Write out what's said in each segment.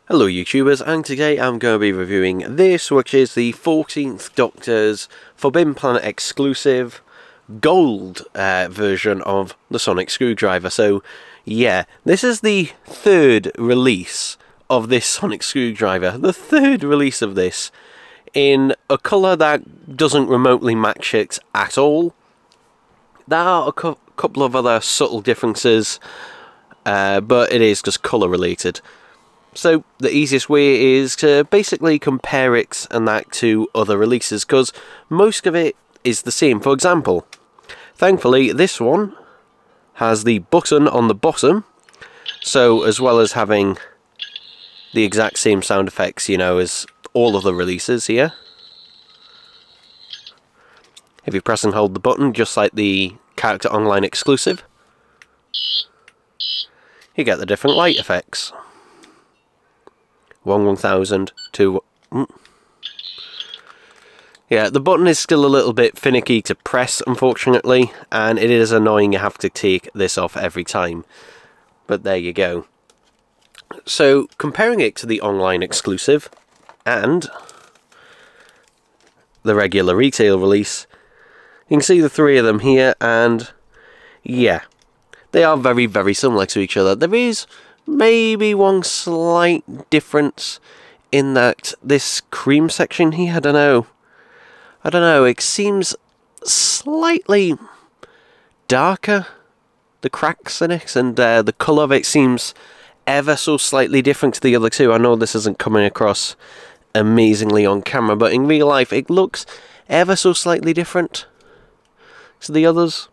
Hello YouTubers, and today I'm going to be reviewing this, which is the 14th Doctor's Forbidden Planet exclusive gold version of the Sonic Screwdriver. So yeah, this is the third release of this Sonic Screwdriver, the third release of this, in a colour that doesn't remotely match it at all. There are a couple of other subtle differences, but it is just colour related. So the easiest way is to basically compare it and that to other releases, because most of it is the same. For example, thankfully this one has the button on the bottom, so as well as having the exact same sound effects, you know, as all of the releases here. If you press and hold the button, just like the Character Online exclusive, you get the different light effects. 1000, 2... Yeah, the button is still a little bit finicky to press, unfortunately, and it is annoying you have to take this off every time. But there you go. So, comparing it to the online exclusive and the regular retail release, you can see the three of them here, and yeah, they are very, very similar to each other. There is maybe one slight difference in that this cream section here, I don't know, it seems slightly darker, the cracks in it, and the colour of it seems ever so slightly different to the other two. I know this isn't coming across amazingly on camera, but in real life it looks ever so slightly different to the others.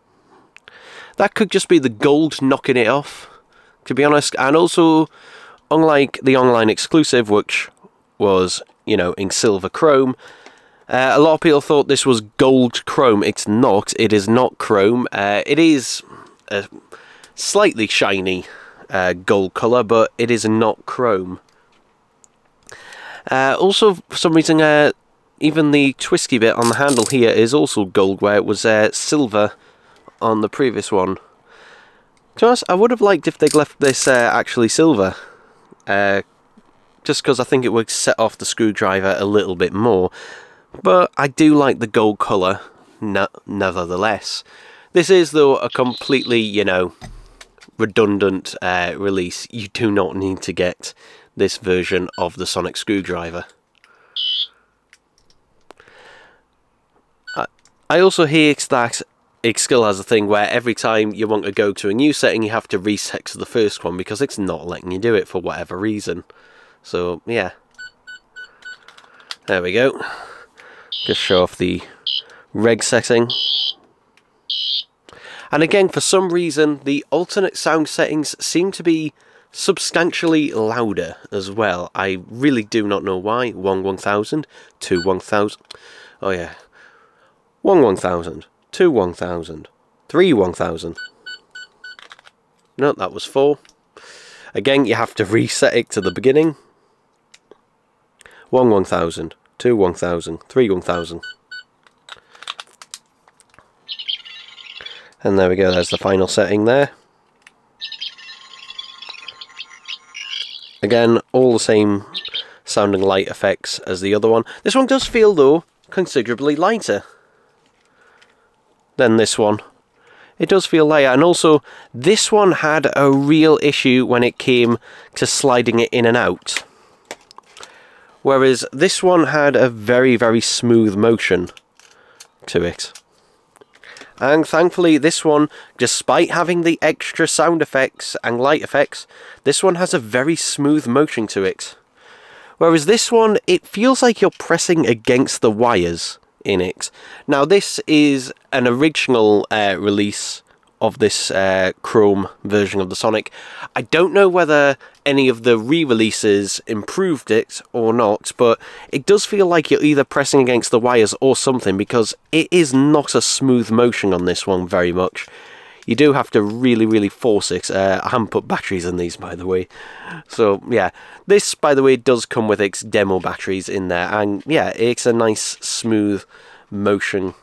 That could just be the gold knocking it off, to be honest, and also, unlike the online exclusive, which was, you know, in silver chrome, a lot of people thought this was gold chrome. It's not. It is not chrome. It is a slightly shiny gold colour, but it is not chrome. Also, for some reason, even the twisty bit on the handle here is also gold, where it was silver on the previous one. To be honest, I would have liked if they'd left this actually silver, just because I think it would set off the screwdriver a little bit more, but I do like the gold colour nevertheless. This is, though, a completely, you know, redundant release. You do not need to get this version of the Sonic Screwdriver. I also hate that it still has a thing where every time you want to go to a new setting, you have to reset to the first one because it's not letting you do it for whatever reason. So, yeah. There we go. Just show off the reg setting. And again, for some reason, the alternate sound settings seem to be substantially louder as well. I really do not know why. 1000, 1000. Oh yeah. 1000. 1000, 1000. No, that was 4. Again, you have to reset it to the beginning. 1000, 1000, 1000. And there we go, there's the final setting there. Again, all the same sounding light effects as the other one. This one does feel, though, considerably lighter than this one. It does feel lighter, and also this one had a real issue when it came to sliding it in and out, whereas this one had a very, very smooth motion to it. And thankfully this one, despite having the extra sound effects and light effects, this one has a very smooth motion to it, whereas this one, it feels like you're pressing against the wires in it. Now this is an original release of this chrome version of the Sonic. I don't know whether any of the re-releases improved it or not, but it does feel like you're either pressing against the wires or something, because it is not a smooth motion on this one very much. You do have to really, really force it. I haven't put batteries in these, by the way. So, yeah. This, by the way, does come with its demo batteries in there. And, yeah, it's a nice, smooth motion.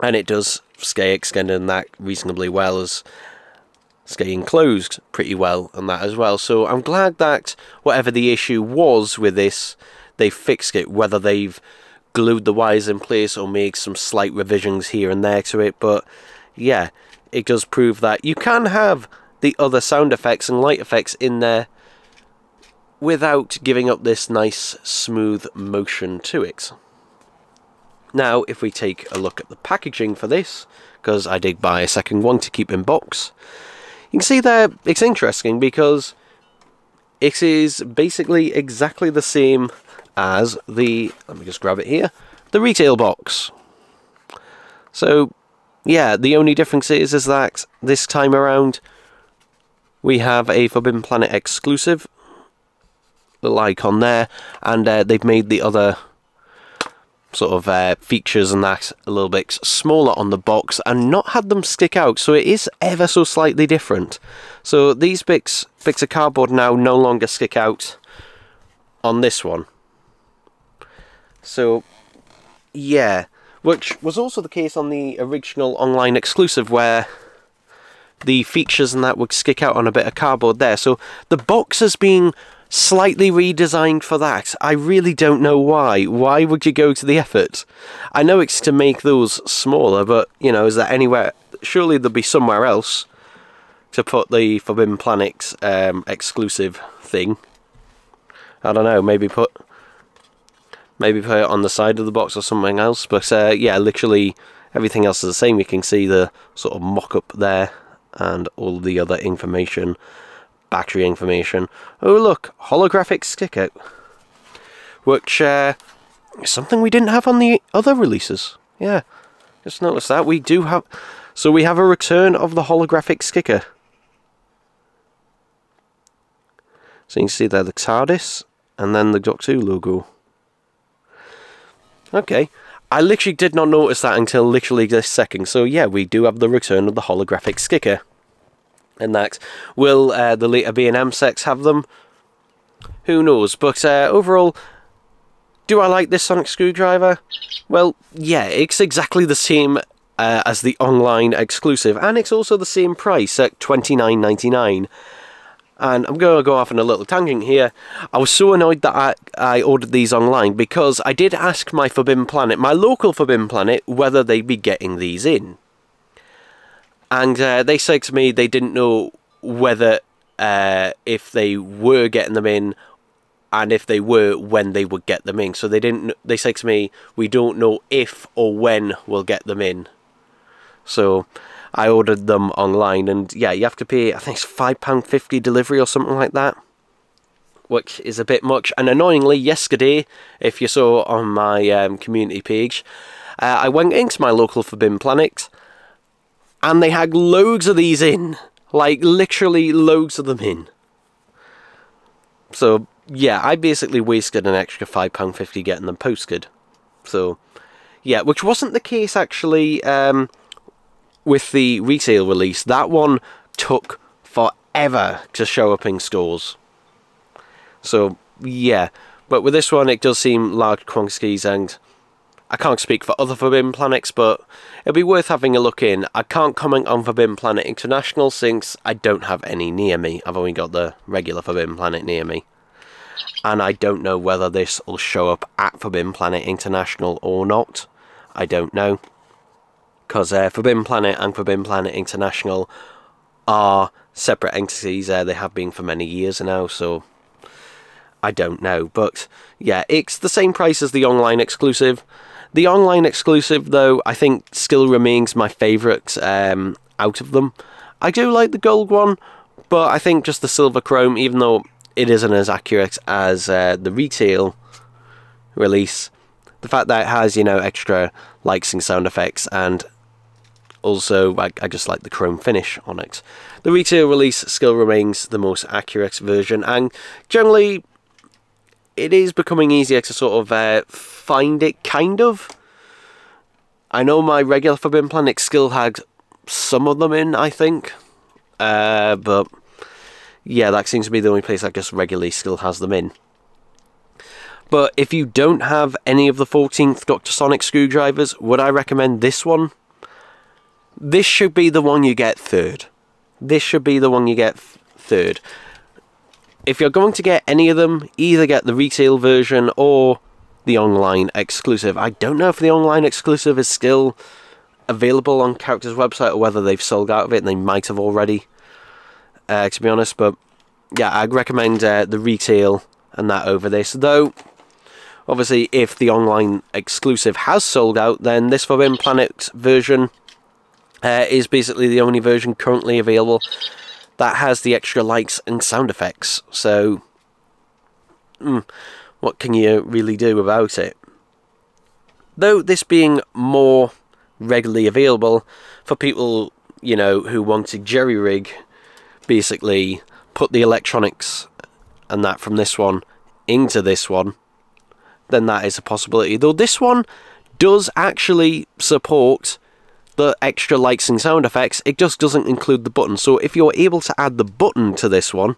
And it does stay extended in that reasonably well, as staying closed pretty well on that as well. So I'm glad that whatever the issue was with this, they fixed it, whether they've glued the wires in place or made some slight revisions here and there to it. But yeah, it does prove that you can have the other sound effects and light effects in there without giving up this nice smooth motion to it. Now if we take a look at the packaging for this, because I did buy a second one to keep in box, you can see there it's interesting because it is basically exactly the same as the, let me just grab it here, the retail box. So yeah, the only difference is that this time around we have a Forbidden Planet exclusive little icon there, and they've made the other sort of features and that a little bit smaller on the box and not had them stick out, so it is ever so slightly different. So these bits of cardboard now no longer stick out on this one. So yeah, which was also the case on the original online exclusive where the features and that would stick out on a bit of cardboard there. So the box has been slightly redesigned for that. I really don't know why. Why would you go to the effort? I know it's to make those smaller, but you know, is there anywhere, surely there'll be somewhere else to put the Forbidden Planet exclusive thing. I don't know, maybe put it on the side of the box or something else. But yeah, literally everything else is the same. You can see the sort of mock-up there and all the other information, battery information. Oh look, holographic sticker, which is something we didn't have on the other releases. Yeah, just noticed that we do have. So we have a return of the holographic sticker. So you can see there the TARDIS and then the Doctor Who logo. Okay, I literally did not notice that until literally this second. So yeah, we do have the return of the holographic sticker. And that, will the later B&M sets have them? Who knows? But overall, do I like this sonic screwdriver? Well, yeah, it's exactly the same as the online exclusive, and it's also the same price at $29.99. And I'm going to go off on a little tangent here. I was so annoyed that I ordered these online because I did ask my Forbidden Planet, my local Forbidden Planet, whether they'd be getting these in. And they said to me they didn't know whether if they were getting them in, and if they were, when they would get them in. So they didn't. They said to me, we don't know if or when we'll get them in. So I ordered them online, and yeah, you have to pay, I think it's £5.50 delivery or something like that, which is a bit much. And annoyingly, yesterday, if you saw on my community page, I went into my local Forbidden Planet, and they had loads of these in. Like, literally loads of them in. So, yeah, I basically wasted an extra £5.50 getting them posted. So, yeah, which wasn't the case, actually, with the retail release. That one took forever to show up in stores. So, yeah. But with this one, it does seem large quantities, and I can't speak for other Forbidden Planets, but it'll be worth having a look in. I can't comment on Forbidden Planet International since I don't have any near me. I've only got the regular Forbidden Planet near me. And I don't know whether this will show up at Forbidden Planet International or not. I don't know. Because Forbidden Planet and Forbidden Planet International are separate entities. They have been for many years now, so I don't know. But yeah, it's the same price as the online exclusive. The online exclusive, though, I think still remains my favourite out of them. I do like the gold one, but I think just the silver chrome, even though it isn't as accurate as the retail release, the fact that it has, you know, extra lights and sound effects, and also I just like the chrome finish on it. The retail release still remains the most accurate version, and generally it is becoming easier to sort of find it, kind of. I know my regular Forbidden Planet still had some of them in, I think. But yeah, that seems to be the only place that just regularly still has them in. But if you don't have any of the 14th Dr. Sonic screwdrivers, would I recommend this one? This should be the one you get third. this should be the one you get third. If you're going to get any of them, either get the retail version or the online exclusive. I don't know if the online exclusive is still available on Character's website or whether they've sold out of it, and they might have already, to be honest. But yeah, I'd recommend the retail and that over this. Though, obviously, if the online exclusive has sold out, then this Forbidden Planet version is basically the only version currently available that has the extra lights and sound effects. So, what can you really do about it? Though this being more regularly available for people, you know, who want to jerry-rig, basically put the electronics and that from this one into this one, then that is a possibility. Though this one does actually support the extra lights and sound effects, it just doesn't include the button. So if you're able to add the button to this one,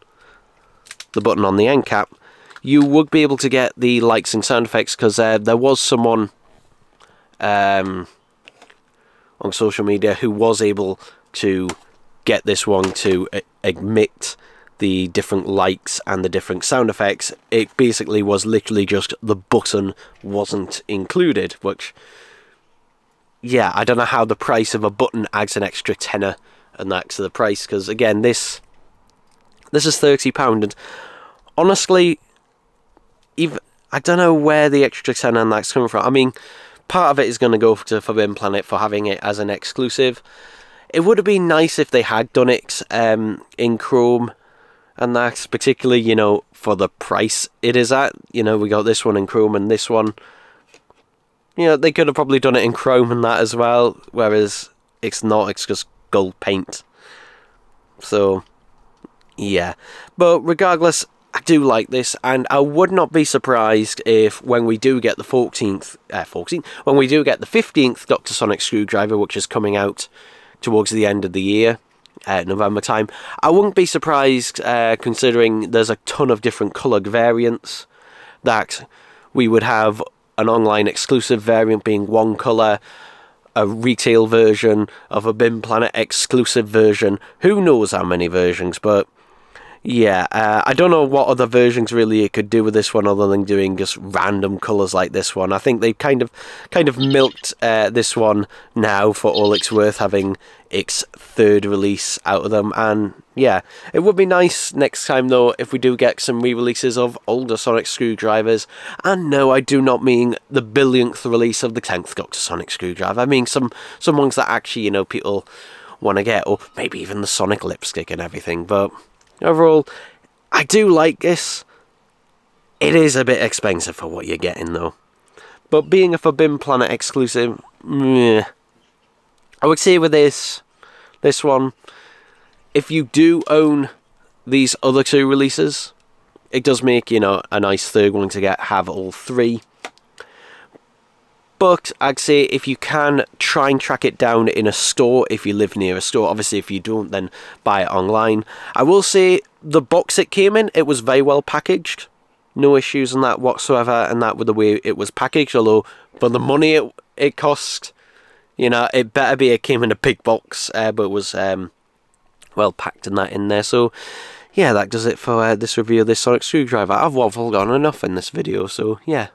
the button on the end cap, you would be able to get the lights and sound effects, because there was someone on social media who was able to get this one to emit the different lights and the different sound effects. It basically was literally just the button wasn't included, which, yeah, I don't know how the price of a button adds an extra tenner and that to the price, because again, this is £30, and honestly, even I don't know where the extra tenner and that's coming from. I mean, part of it is going to go to Forbidden Planet for having it as an exclusive. It would have been nice if they had done it in Chrome, and that's particularly, you know, for the price it is at. You know, we got this one in Chrome and this one. You know, they could have probably done it in Chrome and that as well, whereas it's not, it's just gold paint. So, yeah. But regardless, I do like this, and I would not be surprised if when we do get the when we do get the 15th Dr. Sonic screwdriver, which is coming out towards the end of the year, November time, I wouldn't be surprised, considering there's a ton of different coloured variants, that we would have an online exclusive variant being one colour, a retail version of a Forbidden Planet exclusive version. Who knows how many versions, but yeah, I don't know what other versions really it could do with this one other than doing just random colours like this one. I think they've kind of milked this one now for all it's worth, having its third release out of them. And yeah, it would be nice next time though if we do get some re-releases of older Sonic screwdrivers. And no, I do not mean the billionth release of the 10th Dr. Sonic screwdriver. I mean some ones that actually, you know, people want to get, or maybe even the Sonic lipstick and everything. But overall, I do like this. It is a bit expensive for what you're getting though. But being a Forbidden Planet exclusive, meh. I would say with this one, if you do own these other two releases, it does make, you know, a nice third one to have all three. But I'd say if you can, try and track it down in a store if you live near a store. Obviously, if you don't, then buy it online. I will say the box it came in, it was very well packaged. No issues on that whatsoever, and that with the way it was packaged. Although for the money it cost, you know, it better be it came in a big box, but it was well packed and that in there. So yeah, that does it for this review of this Sonic screwdriver. I've waffled on enough in this video, so yeah.